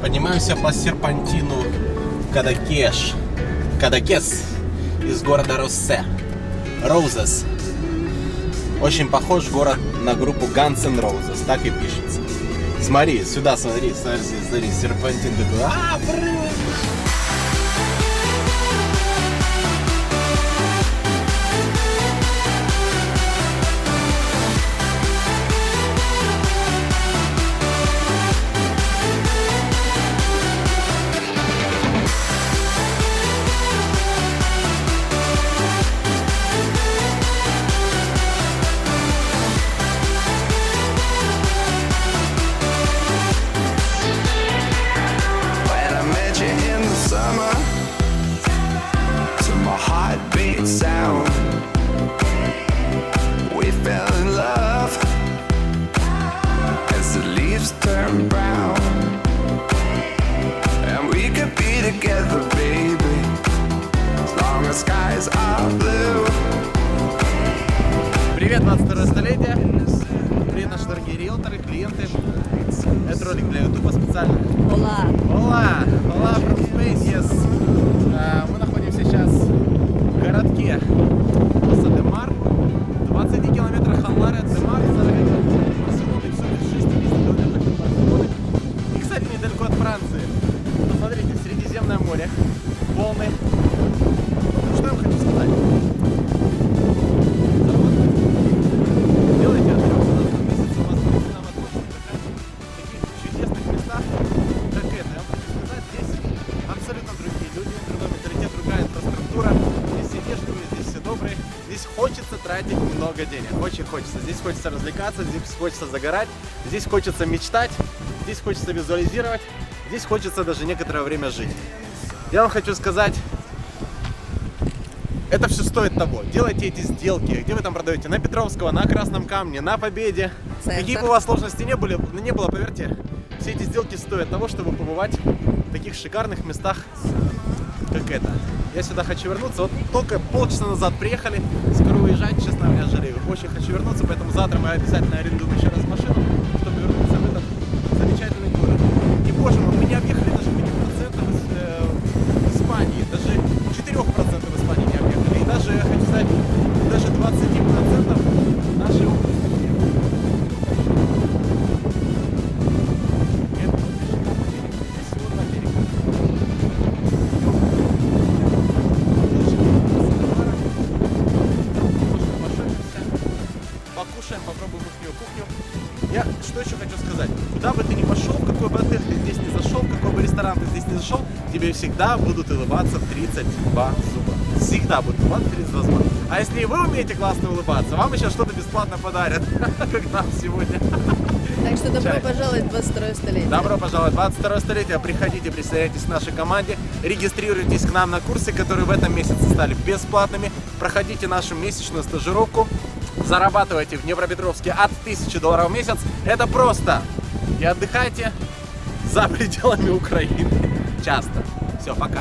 Поднимаемся по серпантину Кадакеш. Кадакес из города Россе. Роузес. Очень похож город на группу Guns N' Roses, так и пишется. Смотри, сюда смотри, смотри, серпантин такой. Прыгай! Sound. We fell in love as the leaves turn brown, and we could be together, baby, as long as skies are blue. Привет, 22 столетие. Привет, наши дорогие риэлторы, клиенты. Это ролик для YouTube специально. Hola. Hola, hola from Space, yes. Мы находимся сейчас в городке Паса-де-Мар, 20 километрах от Ларе де Мар, 40 км/с, все без 60 км/с. И, кстати, недалеко от Франции. Посмотрите, Средиземное море, волны. Что я вам хочу сказать? Делайте от 3 до 2 месяцев, у вас будет нам возможность в таких чудесных местах, как это. Я вам хочу сказать, здесь абсолютно другие люди, другой менталитет, другая инфраструктура. Здесь все вежливые, здесь все добрые. Здесь хочется тратить много денег, очень хочется. Здесь хочется развлекаться, здесь хочется загорать, здесь хочется мечтать, здесь хочется визуализировать, здесь хочется даже некоторое время жить. Я вам хочу сказать, это все стоит того. Делайте эти сделки. Где вы там продаете? На Петровского, на Красном Камне, на Победе. Центр. Какие бы у вас сложности не было, поверьте, все эти сделки стоят того, чтобы побывать в таких шикарных местах, как это. Я сюда хочу вернуться. Вот только полчаса назад приехали. Скоро уезжать, честно говоря, жалею. Очень хочу вернуться, поэтому завтра мы обязательно арендуем еще раз машину, чтобы вернуться в этот замечательный город. И, боже мой, мы не объехали даже 5% из Испании. Даже 4% в Испании не объехали. И даже, я хочу сказать, даже 20% нашей области. Покушаем, попробуем их кухню. Я что еще хочу сказать? Куда бы ты ни пошел, в какой бы отель ты здесь не зашел, в какой бы ресторан ты здесь не зашел, тебе всегда будут улыбаться в 32 зуба. Всегда будут улыбаться в 32 зуба. А если и вы умеете классно улыбаться, вам еще что-то бесплатно подарят, как нам сегодня. Так что добро пожаловать в 22 столетие. Добро пожаловать в 22 столетие. Приходите, присоединяйтесь к нашей команде, регистрируйтесь к нам на курсы, которые в этом месяце стали бесплатными. Проходите нашу месячную стажировку. Зарабатывайте в Днепропетровске от $1000 в месяц. Это просто. И отдыхайте за пределами Украины. Часто. Все, пока.